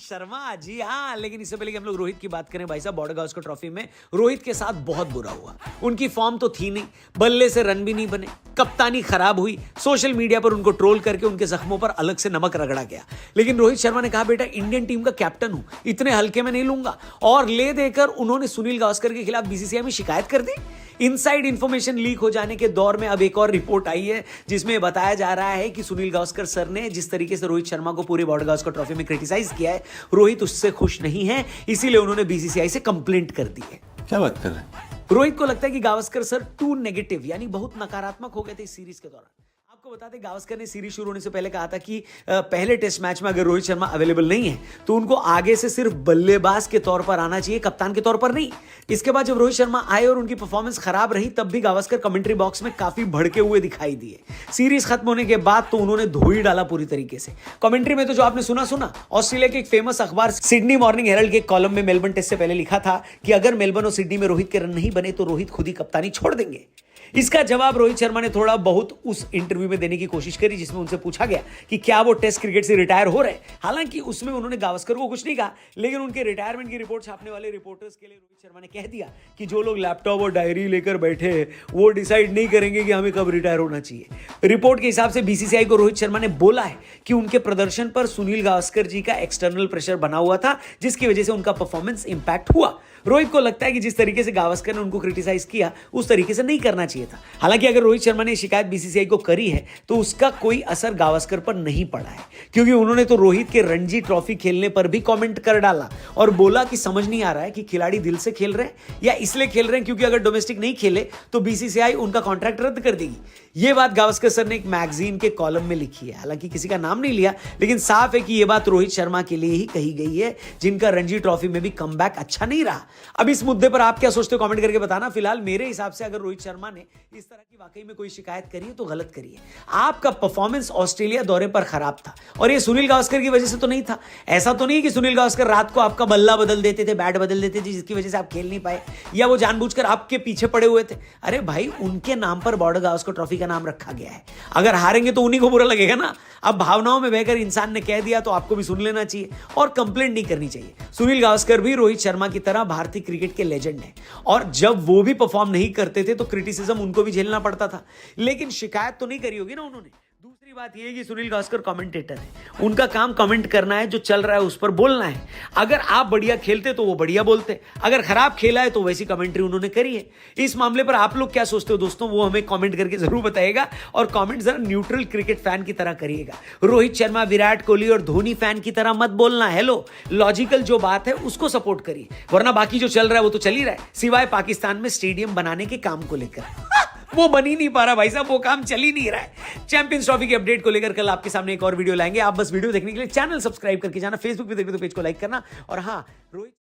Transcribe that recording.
शर्मा जी हाँ, लेकिन इससे पहले कि हम लोग रोहित की बात करें भाई साहब, बॉर्डर गावस्कर ट्रॉफी में रोहित के साथ बहुत बुरा हुआ। उनकी फॉर्म तो थी नहीं, बल्ले से रन भी नहीं बने, कप्तानी खराब हुई, सोशल मीडिया पर उनको ट्रोल करके उनके जख्मों पर अलग से नमक रगड़ा गया। लेकिन रोहित शर्मा ने कहा बेटा इंडियन टीम का कैप्टन हूं, इतने हल्के में नहीं लूंगा, और ले देकर उन्होंने सुनील गावस्कर के खिलाफ बीसीसीआई में शिकायत कर दी। इनसाइड इंफॉर्मेशन लीक हो जाने के दौर में अब एक और रिपोर्ट आई है जिसमें बताया जा रहा है कि सुनील गावस्कर सर ने जिस तरीके से रोहित शर्मा को पूरे बॉर्डर गावस्कर ट्रॉफी में क्रिटिसाइज किया है, रोहित उससे खुश नहीं है, इसीलिए उन्होंने बीसीसीआई से कंप्लेंट कर दी है। क्या बात कर रहे हैं? रोहित को लगता है कि गावस्कर सर टू नेगेटिव यानी बहुत नकारात्मक हो गए थे इस सीरीज के दौरान। आपको बता दें गावस्कर ने सीरीज शुरू होने से पहले कहा था कि पहले टेस्ट मैच में अगर रोहित शर्मा अवेलेबल नहीं है तो उनको आगे से सिर्फ बल्लेबाज के तौर पर आना चाहिए, कप्तान के तौर पर नहीं। इसके बाद जब रोहित शर्मा आए और उनकी परफॉर्मेंस खराब रही तब भी गावस्कर कमेंट्री बॉक्स में काफी भड़के हुए दिखाई दिए। सीरीज खत्म होने के बाद तो उन्होंने धो ही डाला पूरी तरीके से। कमेंट्री में तो जो आपने सुना, ऑस्ट्रेलिया के एक फेमस अखबार सिडनी मॉर्निंग हेरल्ड के कॉलम में मेलबर्न टेस्ट से पहले लिखा था कि अगर मेलबर्न और सिडनी में रोहित के रन नहीं बने तो रोहित खुद ही कप्तानी छोड़ देंगे। इसका जवाब रोहित शर्मा ने थोड़ा बहुत उस इंटरव्यू में देने की कोशिश करी जिसमें उनसे पूछा गया कि क्या वो टेस्ट क्रिकेट से रिटायर हो रहे हैं। हालांकि उसमें उन्होंने गावस्कर को कुछ नहीं कहा, लेकिन उनके रिटायरमेंट की रिपोर्ट छापने वाले रिपोर्टर्स के लिए रोहित शर्मा ने कह दिया कि जो लोग लैपटॉप और डायरी लेकर बैठे हैं वो डिसाइड नहीं करेंगे कि हमें कब रिटायर होना चाहिए। रिपोर्ट के हिसाब से बीसीसीआई को रोहित शर्मा ने बोला है कि उनके प्रदर्शन पर सुनील गावस्कर जी का एक्सटर्नल प्रेशर बना हुआ था जिसकी वजह से उनका परफॉर्मेंस इंपैक्ट हुआ। रोहित को लगता है कि जिस तरीके से गावस्कर ने उनको क्रिटिसाइज किया उस तरीके से नहीं करना चाहिए था। हालांकि अगर रोहित शर्मा ने शिकायत बीसीसीआई को करी है तो उसका कोई असर गावस्कर पर नहीं पड़ा है, क्योंकि उन्होंने तो रोहित के रणजी ट्रॉफी खेलने पर भी कमेंट कर डाला और बोला कि समझ नहीं आ रहा है कि खिलाड़ी दिल से खेल रहे हैं या इसलिए खेल रहे हैं क्योंकि अगर डोमेस्टिक नहीं खेले तो बीसीसीआई उनका कॉन्ट्रैक्ट रद्द कर देगी। यह बात गावस्कर सर ने एक मैगजीन के कॉलम में लिखी है। हालांकि किसी का नाम नहीं लिया, लेकिन साफ है कि यह बात रोहित शर्मा के लिए ही कही गई है जिनका रणजी ट्रॉफी में भी कमबैक अच्छा नहीं रहा। अब इस मुद्दे पर आप क्या सोचते हो कमेंट करके बताना। फिलहाल मेरे हिसाब से अगर रोहित शर्मा ने इस तरह की वाकई में कोई शिकायत करी है तो गलत करी है। आपका परफॉर्मेंस ऑस्ट्रेलिया दौरे पर खराब था और ये सुनील गावस्कर की वजह से तो नहीं था। ऐसा तो नहीं है कि सुनील गावस्कर रात को आपका बल्ला बदल देते थे, बैट बदल देते थे जिसकी वजह से आप खेल नहीं पाए, या वो जानबूझकर आपके पीछे पड़े हुए थे। अरे भाई उनके नाम पर बॉर्डर गावस्कर ट्रॉफी का नाम रखा गया है, अगर हारेंगे तो उन्हीं को बुरा लगेगा ना। अब भावनाओं में बहकर इंसान ने कह दिया तो आपको भी सुन लेना चाहिए और कंप्लेंट नहीं करनी चाहिए। सुनील गावस्कर भी रोहित शर्मा की तरह भारतीय क्रिकेट के लेजेंड है और जब वो भी परफॉर्म नहीं करते थे तो क्रिटिसिज्म उनको भी झेलना पड़ता था, लेकिन शिकायत तो नहीं करी होगी ना उन्होंने। दूसरी बात यह है कि सुनील गावस्कर कमेंटेटर है, उनका काम कमेंट करना है, जो चल रहा है उस पर बोलना है। अगर आप बढ़िया खेलते तो वो बढ़िया बोलते, अगर खराब खेला है तो वैसी कमेंट्री उन्होंने करी है। इस मामले पर आप लोग क्या सोचते हो दोस्तों, वो हमें कमेंट करके जरूर बताइएगा और कमेंट जरा न्यूट्रल क्रिकेट फैन की तरह करिएगा। रोहित शर्मा, विराट कोहली और धोनी फैन की तरह मत बोलना। हेलो, लॉजिकल जो बात है उसको सपोर्ट करिए, वरना बाकी जो चल रहा है वो तो चल ही रहा है, सिवाय पाकिस्तान में स्टेडियम बनाने के काम को लेकर। वो बन ही नहीं पा रहा भाई साहब, वो काम चल ही नहीं रहा है। चैंपियंस ट्रॉफी के अपडेट को लेकर कल आपके सामने एक और वीडियो लाएंगे। आप बस वीडियो देखने के लिए चैनल सब्सक्राइब करके जाना, फेसबुक पे देखते तो पेज को लाइक करना। और हाँ, रोहित